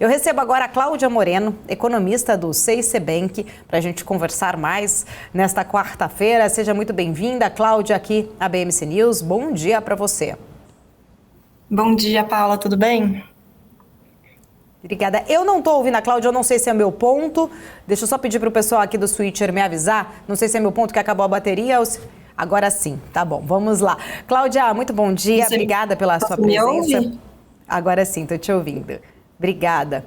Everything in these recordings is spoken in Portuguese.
Eu recebo agora a Cláudia Moreno, economista do C&C Bank, para a gente conversar mais nesta quarta-feira. Seja muito bem-vinda, Cláudia, aqui à BMC News. Bom dia para você. Bom dia, Paula, tudo bem? Obrigada. Eu não estou ouvindo a Cláudia, eu não sei se é meu ponto. Deixa eu só pedir para o pessoal aqui do Switcher me avisar. Não sei se é meu ponto que acabou a bateria ou se... Agora sim, tá bom, vamos lá. Cláudia, muito bom dia, obrigada pela sua presença. Agora sim, estou te ouvindo. Obrigada.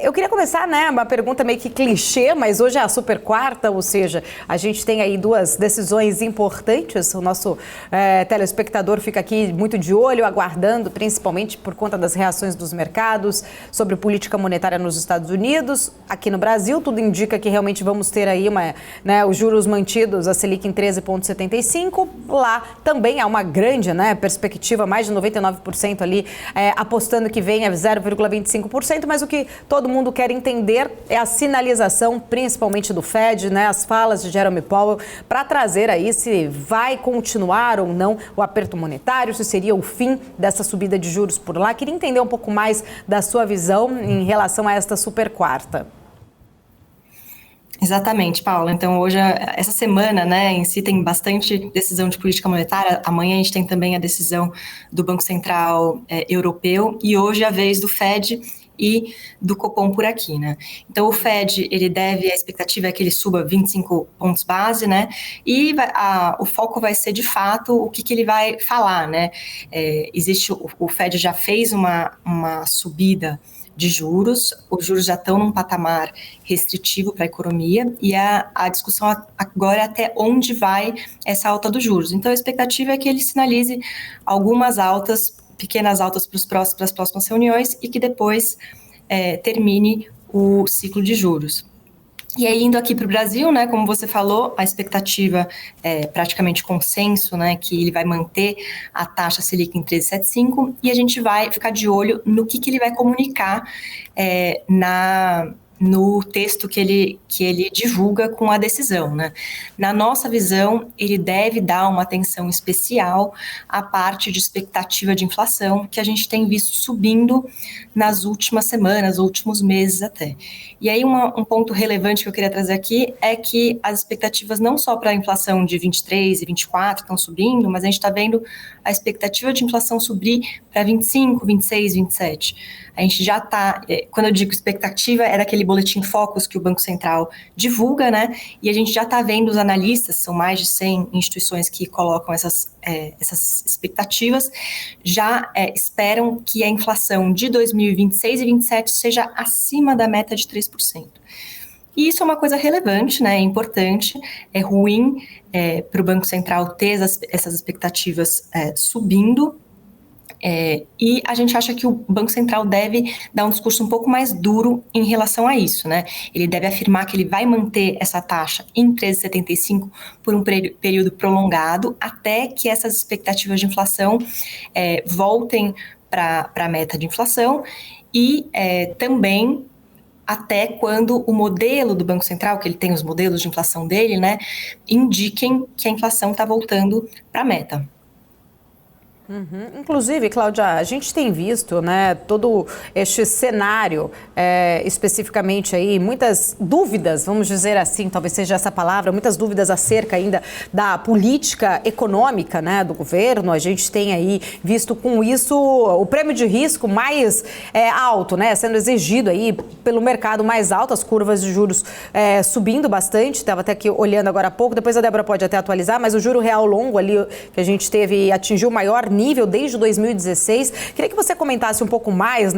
Eu queria começar, uma pergunta meio que clichê, mas hoje é a super quarta, ou seja, a gente tem aí duas decisões importantes. O nosso telespectador fica aqui muito de olho, aguardando, principalmente por conta das reações dos mercados sobre política monetária nos Estados Unidos. Aqui no Brasil, tudo indica que realmente vamos ter aí os juros mantidos, a Selic em 13,75. Lá também há uma grande perspectiva, mais de 99% ali, apostando que venha 0,25%, mas o que todo mundo quer entender é a sinalização, principalmente do Fed, as falas de Jerome Powell, para trazer aí se vai continuar ou não o aperto monetário, se seria o fim dessa subida de juros por lá. Queria entender um pouco mais da sua visão em relação a esta super quarta. Exatamente, Paula. Então, hoje, essa semana, em si tem bastante decisão de política monetária. Amanhã a gente tem também a decisão do Banco Central Europeu e hoje é a vez do Fed e do Copom por aqui, Então, o Fed, a expectativa é que ele suba 25 pontos base, E o foco vai ser, de fato, o que ele vai falar, o Fed já fez uma subida de juros, os juros já estão num patamar restritivo para a economia e a discussão agora é até onde vai essa alta dos juros. Então, a expectativa é que ele sinalize algumas altas, pequenas altas para as próximas reuniões e que depois termine o ciclo de juros. E aí, indo aqui para o Brasil, como você falou, a expectativa é praticamente consenso, que ele vai manter a taxa Selic em 13,75 e a gente vai ficar de olho no que ele vai comunicar no texto que ele divulga com a decisão, Na nossa visão, ele deve dar uma atenção especial à parte de expectativa de inflação que a gente tem visto subindo nas últimas semanas, últimos meses até. E aí um ponto relevante que eu queria trazer aqui é que as expectativas não só para a inflação de 23 e 24 estão subindo, mas a gente está vendo a expectativa de inflação subir para 25, 26, 27. A gente já está, quando eu digo expectativa, é daquele boletim Focus que o Banco Central divulga, E a gente já está vendo os analistas, são mais de 100 instituições que colocam essas expectativas, já esperam que a inflação de 2026 e 2027 seja acima da meta de 3%. E isso é uma coisa relevante, é importante, é ruim para o Banco Central ter essas expectativas subindo, e a gente acha que o Banco Central deve dar um discurso um pouco mais duro em relação a isso, Ele deve afirmar que ele vai manter essa taxa em 13,75 por um período prolongado, até que essas expectativas de inflação voltem para a meta de inflação e também até quando o modelo do Banco Central, que ele tem os modelos de inflação dele, indiquem que a inflação está voltando para a meta. Inclusive, Cláudia, a gente tem visto, todo este cenário, especificamente aí, muitas dúvidas, vamos dizer assim, talvez seja essa palavra, muitas dúvidas acerca ainda da política econômica, do governo. A gente tem aí visto com isso o prêmio de risco mais alto, sendo exigido aí pelo mercado mais alto, as curvas de juros subindo bastante. Estava até aqui olhando agora há pouco, depois a Débora pode até atualizar, mas o juro real longo ali que a gente teve atingiu o maior nível desde 2016. Queria que você comentasse um pouco mais,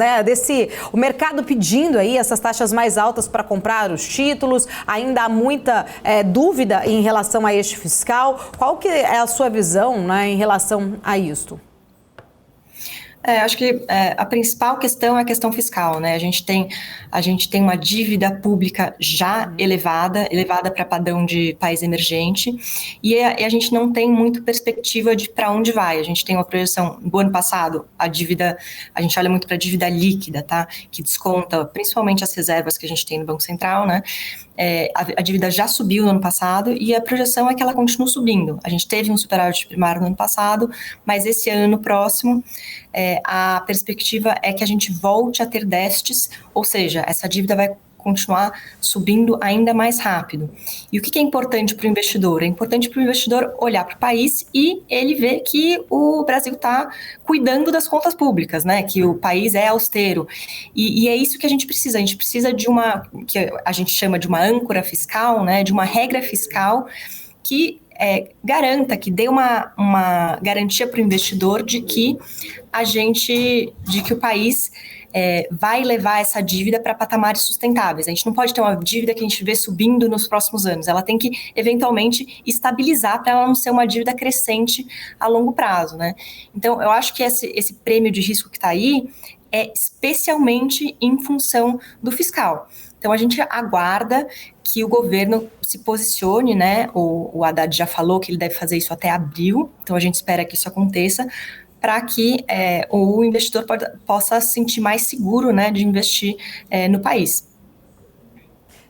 o mercado pedindo aí essas taxas mais altas para comprar os títulos. Ainda há muita dúvida em relação a este fiscal. Qual que é a sua visão, em relação a isto? Acho que a principal questão é a questão fiscal, A gente tem uma dívida pública já elevada para padrão de país emergente, e a gente não tem muito perspectiva de para onde vai. A gente tem uma projeção do ano passado, a gente olha muito para a dívida líquida, que desconta principalmente as reservas que a gente tem no Banco Central, A dívida já subiu no ano passado e a projeção é que ela continue subindo. A gente teve um superávit primário no ano passado, mas esse ano próximo a perspectiva é que a gente volte a ter déficits, ou seja, essa dívida vai continuar subindo ainda mais rápido. E o que é importante para o investidor? É importante para o investidor olhar para o país e ele ver que o Brasil está cuidando das contas públicas, né? Que o país é austero. E é isso que a gente precisa. A gente precisa de uma, que a gente chama de uma âncora fiscal, né? De uma regra fiscal que garanta, que dê uma garantia para o investidor de que o país vai levar essa dívida para patamares sustentáveis. A gente não pode ter uma dívida que a gente vê subindo nos próximos anos. Ela tem que, eventualmente, estabilizar para ela não ser uma dívida crescente a longo prazo, né? Então, eu acho que esse prêmio de risco que está aí é especialmente em função do fiscal. Então, a gente aguarda que o governo se posicione, né? O Haddad já falou que ele deve fazer isso até abril, então a gente espera que isso aconteça, para que o investidor possa se sentir mais seguro, né, de investir no país.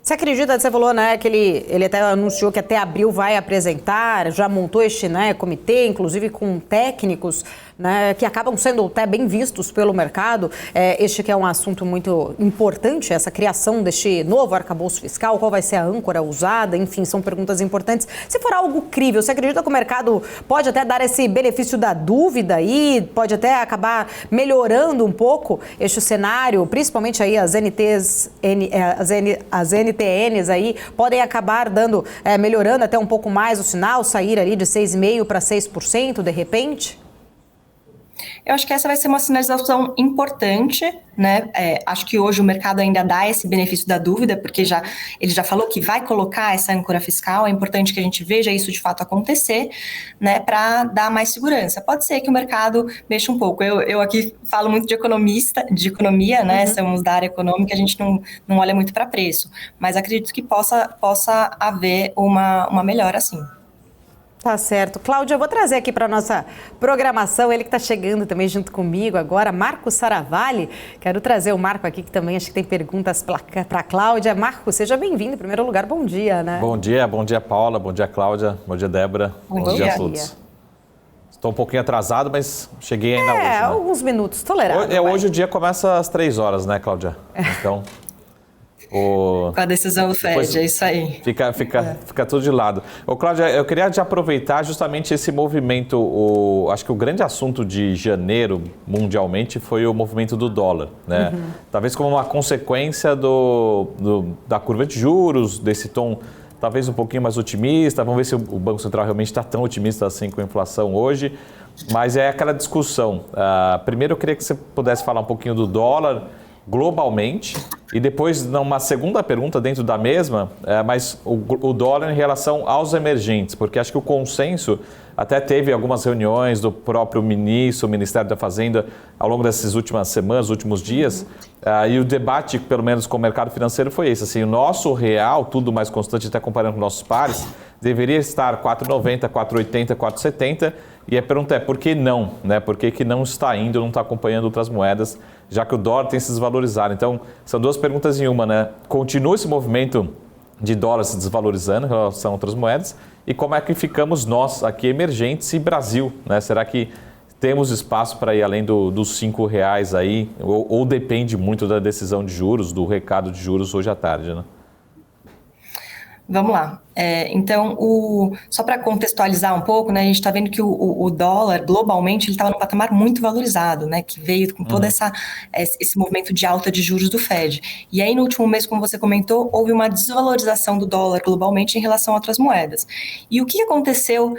Você acredita, você falou, né, que ele até anunciou que até abril vai apresentar, já montou este, né, comitê, inclusive com técnicos, né, que acabam sendo até bem vistos pelo mercado. Este que é um assunto muito importante, essa criação deste novo arcabouço fiscal, qual vai ser a âncora usada, enfim, são perguntas importantes. Se for algo crível, você acredita que o mercado pode até dar esse benefício da dúvida e pode até acabar melhorando um pouco este cenário, principalmente aí as NTNs aí podem acabar melhorando até um pouco mais o sinal, sair ali de 6,5% para 6% de repente? Eu acho que essa vai ser uma sinalização importante, né? Acho que hoje o mercado ainda dá esse benefício da dúvida, porque ele já falou que vai colocar essa âncora fiscal, é importante que a gente veja isso de fato acontecer, né? Para dar mais segurança. Pode ser que o mercado mexa um pouco. Eu aqui falo muito de economia, né? Somos da área econômica, a gente não olha muito para preço, mas acredito que possa haver uma melhora, sim. Tá certo. Cláudia, eu vou trazer aqui para a nossa programação, ele que está chegando também junto comigo agora, Marco Saravalli. Quero trazer o Marco aqui, que também acho que tem perguntas para a Cláudia. Marco, seja bem-vindo. Em primeiro lugar, bom dia, né? Bom dia, Paula, bom dia, Cláudia, bom dia, Débora, bom dia a todos. Estou um pouquinho atrasado, mas cheguei ainda hoje, né? Alguns minutos, tolerável. Hoje o dia começa às 3 horas, né, Cláudia? Então... Com a decisão do FED, é isso aí. Fica tudo de lado. Cláudia, eu queria te aproveitar justamente esse movimento, acho que o grande assunto de janeiro mundialmente foi o movimento do dólar, né? Talvez como uma consequência da curva de juros, desse tom talvez um pouquinho mais otimista. Vamos ver se o Banco Central realmente está tão otimista assim com a inflação hoje. Mas é aquela discussão. Primeiro eu queria que você pudesse falar um pouquinho do dólar globalmente, e depois, numa segunda pergunta dentro da mesma, mas o dólar em relação aos emergentes, porque acho que o consenso, até teve algumas reuniões do próprio ministro, o Ministério da Fazenda, ao longo dessas últimas semanas, últimos dias, e o debate, pelo menos com o mercado financeiro, foi esse. Assim, o nosso real, tudo mais constante, até comparando com nossos pares, deveria estar 4,90, 4,80, 4,70, e a pergunta é, por que não? Né? Por que não está indo, não está acompanhando outras moedas, já que o dólar tem se desvalorizado? Então, são duas perguntas em uma, né? Continua esse movimento de dólar se desvalorizando em relação a outras moedas? E como é que ficamos nós aqui emergentes e Brasil, né? Será que temos espaço para ir além dos R$5 aí? Ou depende muito da decisão de juros, do recado de juros hoje à tarde, né? Vamos lá. Então, só para contextualizar um pouco, né, a gente está vendo que o dólar, globalmente, ele estava num patamar muito valorizado, né, que veio com todo esse movimento de alta de juros do FED. E aí, no último mês, como você comentou, houve uma desvalorização do dólar globalmente em relação a outras moedas. E o que aconteceu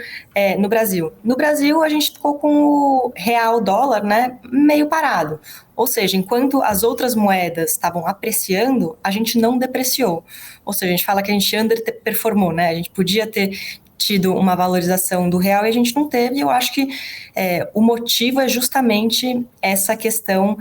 no Brasil? No Brasil, a gente ficou com o real dólar, né, meio parado. Ou seja, enquanto as outras moedas estavam apreciando, a gente não depreciou. Ou seja, a gente fala que a gente underperformou, né? A gente podia ter tido uma valorização do real e a gente não teve. Eu acho que o motivo é justamente essa questão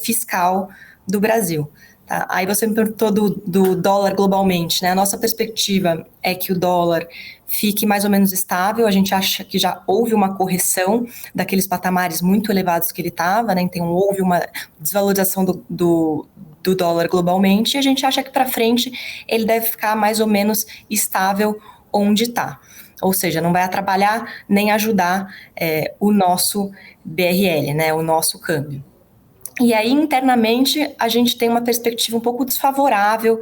fiscal do Brasil. Tá? Aí você me perguntou do dólar globalmente, né? A nossa perspectiva é que o dólar fique mais ou menos estável. A gente acha que já houve uma correção daqueles patamares muito elevados que ele estava, né? Então houve uma desvalorização do dólar globalmente, e a gente acha que para frente ele deve ficar mais ou menos estável onde está. ou seja, não vai atrapalhar nem ajudar o nosso BRL, né, o nosso câmbio. E aí, internamente, a gente tem uma perspectiva um pouco desfavorável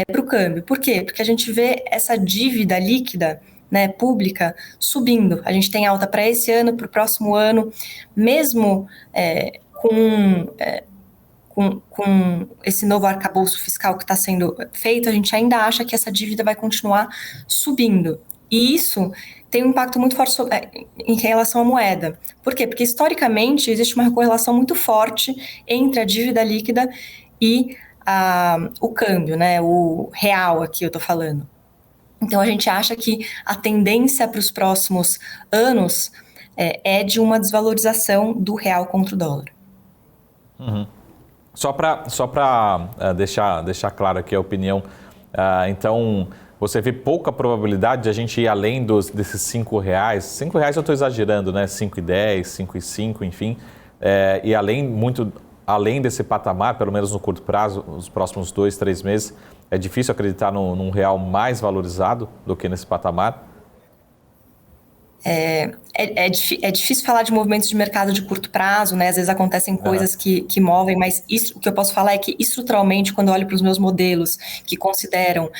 para o câmbio. Por quê? Porque a gente vê essa dívida líquida, né, pública, subindo. A gente tem alta para esse ano, para o próximo ano, mesmo com esse novo arcabouço fiscal que está sendo feito, a gente ainda acha que essa dívida vai continuar subindo. E isso tem um impacto muito forte em relação à moeda. Por quê? Porque, historicamente, existe uma correlação muito forte entre a dívida líquida e o câmbio, né? O real aqui eu estou falando. Então, a gente acha que a tendência para os próximos anos é de uma desvalorização do real contra o dólar. Uhum. Só para deixar claro aqui a opinião, então você vê pouca probabilidade de a gente ir além desses R$5. R$5 eu estou exagerando, né? 5,10, 5,5, enfim. E muito além desse patamar, pelo menos no curto prazo, os próximos 2, 3 meses, é difícil acreditar num real mais valorizado do que nesse patamar? É difícil falar de movimentos de mercado de curto prazo, né? Às vezes acontecem coisas que movem, mas o que eu posso falar é que, estruturalmente, quando eu olho para os meus modelos que consideram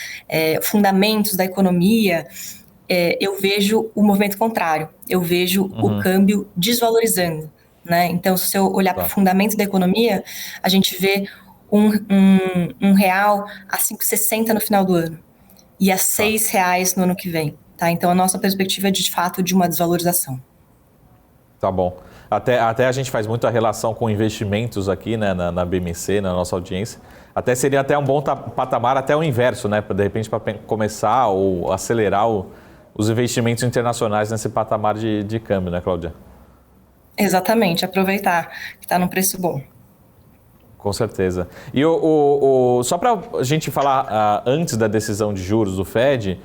fundamentos da economia, eu vejo o movimento contrário. Eu vejo o câmbio desvalorizando, né? Então, se eu olhar para o fundamento da economia, a gente vê um real a 5,60 no final do ano e a R$6 no ano que vem. Tá? Então, a nossa perspectiva é, de fato, de uma desvalorização. Tá bom. Até a gente faz muita relação com investimentos aqui, né, na BMC, na nossa audiência. Seria até um bom patamar, até o inverso, né? De repente, para começar ou acelerar os investimentos internacionais nesse patamar de câmbio, né, Cláudia? Exatamente. Aproveitar que está num preço bom. Com certeza. E só para a gente falar antes da decisão de juros do Fed...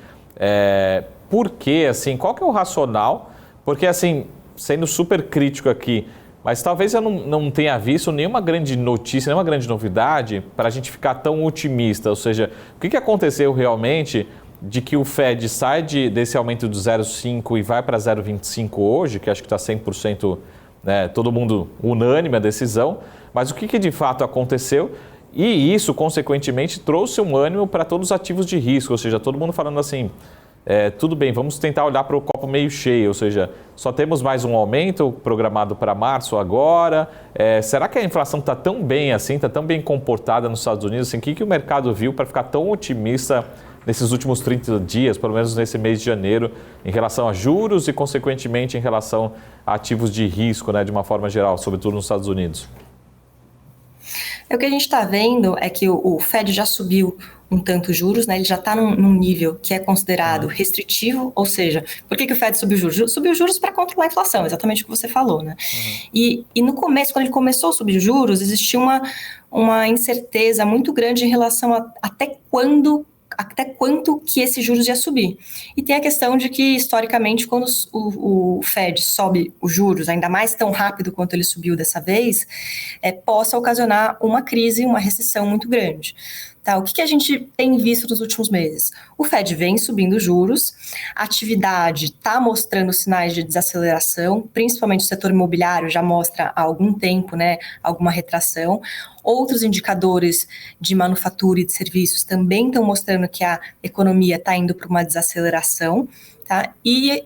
por quê, assim, qual que é o racional? Porque, assim, sendo super crítico aqui, mas talvez eu não tenha visto nenhuma grande notícia, nenhuma grande novidade para a gente ficar tão otimista. Ou seja, o que aconteceu realmente de que o Fed sai desse aumento do 0,5 e vai para 0,25 hoje, que acho que está 100%, né, todo mundo unânime a decisão, mas o que de fato aconteceu? E isso, consequentemente, trouxe um ânimo para todos os ativos de risco, ou seja, todo mundo falando assim, tudo bem, vamos tentar olhar para o copo meio cheio, ou seja, só temos mais um aumento programado para março agora. Será que a inflação está tão bem assim, está tão bem comportada nos Estados Unidos? Assim, o que o mercado viu para ficar tão otimista nesses últimos 30 dias, pelo menos nesse mês de janeiro, em relação a juros e, consequentemente, em relação a ativos de risco, né, de uma forma geral, sobretudo nos Estados Unidos? O que a gente está vendo é que o Fed já subiu um tanto os juros, né? Ele já está num nível que é considerado restritivo, ou seja, por que o Fed subiu os juros? Subiu os juros para controlar a inflação, exatamente o que você falou, né? E no começo, quando ele começou a subir os juros, existia uma incerteza muito grande em relação a até quanto que esses juros ia subir. E tem a questão de que, historicamente, quando o Fed sobe os juros, ainda mais tão rápido quanto ele subiu dessa vez, possa ocasionar uma crise, uma recessão muito grande. Tá, o que a gente tem visto nos últimos meses? O Fed vem subindo juros, a atividade está mostrando sinais de desaceleração, principalmente o setor imobiliário já mostra há algum tempo, né, alguma retração. Outros indicadores de manufatura e de serviços também estão mostrando que a economia está indo para uma desaceleração. Tá? E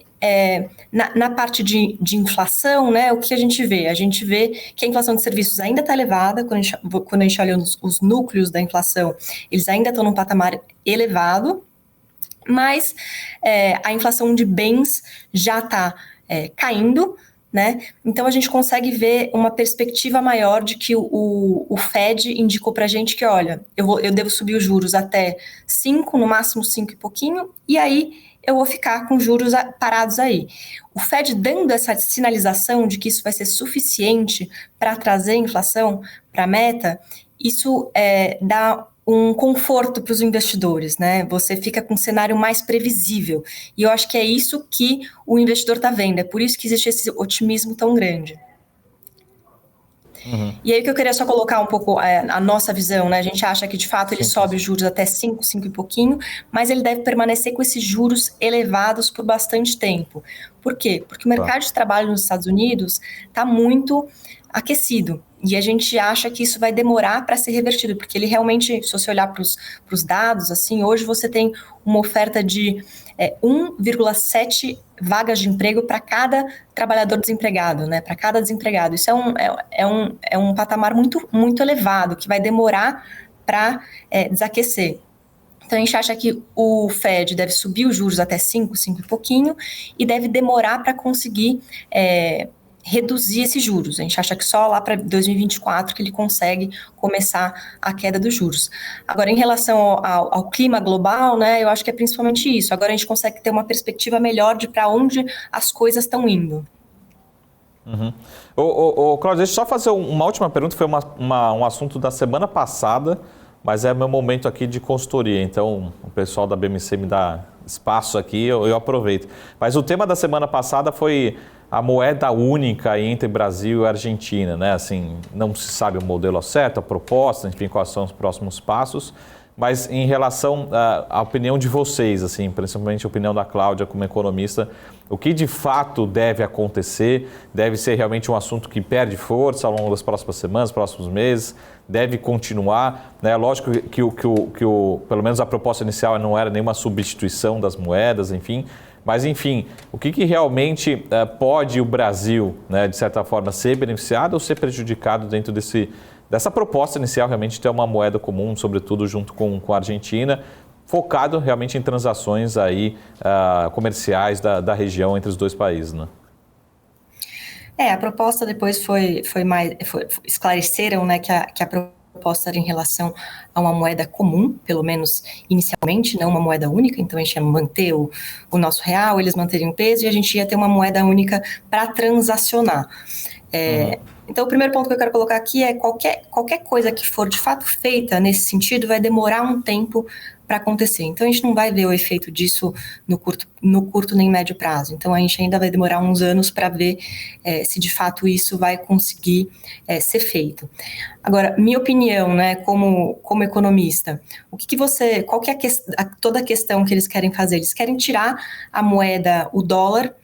na parte de inflação, né, o que a gente vê? A gente vê que a inflação de serviços ainda está elevada, quando a gente olha os núcleos da inflação, eles ainda estão num patamar elevado, mas a inflação de bens já está caindo, né? Então a gente consegue ver uma perspectiva maior de que o Fed indicou para a gente que, olha, eu devo subir os juros até 5, no máximo 5 e pouquinho, e aí eu vou ficar com juros parados aí. O Fed dando essa sinalização de que isso vai ser suficiente para trazer inflação para a meta, isso dá um conforto para os investidores, né? Você fica com um cenário mais previsível. E eu acho que é isso que o investidor está vendo. É por isso que existe esse otimismo tão grande. E aí que eu queria só colocar um pouco a nossa visão, né? A gente acha que de fato ele sobe os juros até 5 e pouquinho, mas ele deve permanecer com esses juros elevados por bastante tempo. Por quê? Porque o mercado de trabalho nos Estados Unidos está muito aquecido. E a gente acha que isso vai demorar para ser revertido, porque ele realmente, se você olhar para os dados, assim, hoje você tem uma oferta de 1,7 vagas de emprego para cada trabalhador desempregado, né? Para cada desempregado. Isso é um patamar muito, muito elevado, que vai demorar para desaquecer. Então, a gente acha que o Fed deve subir os juros até 5 e pouquinho, e deve demorar para conseguir reduzir esses juros. A gente acha que só lá para 2024 que ele consegue começar a queda dos juros. Agora, em relação ao clima global, né, eu acho que é principalmente isso. Agora a gente consegue ter uma perspectiva melhor de para onde as coisas estão indo. Cláudio, deixa eu só fazer uma última pergunta, foi um assunto da semana passada, mas é meu momento aqui de consultoria, então o pessoal da BMC me dá espaço aqui, eu aproveito. Mas o tema da semana passada foi a moeda única entre Brasil e Argentina, né? Assim, não se sabe o modelo certo, a proposta, enfim, quais são os próximos passos, mas em relação à opinião de vocês, assim, principalmente a opinião da Cláudia como economista, o que de fato deve acontecer? Deve ser realmente um assunto que perde força ao longo das próximas semanas, próximos meses? Deve continuar? Né? Lógico que pelo menos a proposta inicial não era nenhuma substituição das moedas, enfim. Mas, enfim, o que realmente pode o Brasil, né, de certa forma, ser beneficiado ou ser prejudicado dentro dessa proposta inicial, realmente de ter uma moeda comum, sobretudo junto com a Argentina, focado realmente em transações aí, comerciais da região entre os dois países, né? A proposta depois esclareceram, né, que a proposta era em relação a uma moeda comum, pelo menos inicialmente, não uma moeda única, então a gente ia manter o nosso real, eles manteriam o peso e a gente ia ter uma moeda única para transacionar. Então, o primeiro ponto que eu quero colocar aqui é qualquer coisa que for de fato feita nesse sentido vai demorar um tempo para acontecer. Então, a gente não vai ver o efeito disso no curto nem médio prazo. Então, a gente ainda vai demorar uns anos para ver se de fato isso vai conseguir ser feito. Agora, minha opinião, né, como economista, qual que é toda a questão que eles querem fazer? Eles querem tirar a moeda, o dólar,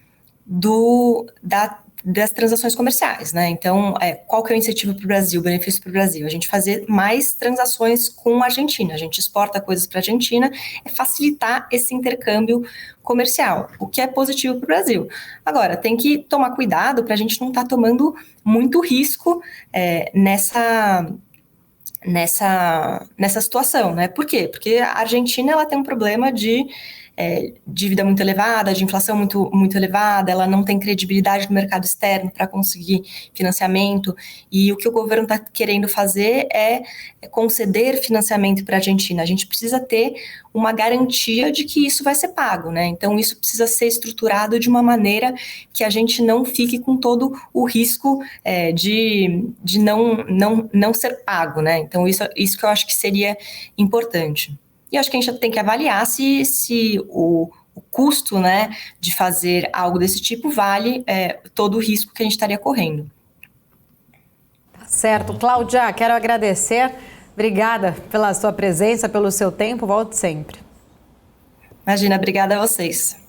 das transações comerciais, né? Então, qual que é o incentivo para o Brasil, o benefício para o Brasil? A gente fazer mais transações com a Argentina. A gente exporta coisas para a Argentina, facilitar esse intercâmbio comercial, o que é positivo para o Brasil. Agora, tem que tomar cuidado para a gente não estar tomando muito risco nessa situação, né? Por quê? Porque a Argentina ela tem um problema de dívida muito elevada, de inflação muito, muito elevada, ela não tem credibilidade no mercado externo para conseguir financiamento, e o que o governo está querendo fazer é conceder financiamento para a Argentina. A gente precisa ter uma garantia de que isso vai ser pago, né? Então, isso precisa ser estruturado de uma maneira que a gente não fique com todo o risco de não ser pago, né? Então, isso que eu acho que seria importante. E acho que a gente tem que avaliar se o custo, né, de fazer algo desse tipo vale todo o risco que a gente estaria correndo. Tá certo. Cláudia, quero agradecer. Obrigada pela sua presença, pelo seu tempo. Volte sempre. Imagina, obrigada a vocês.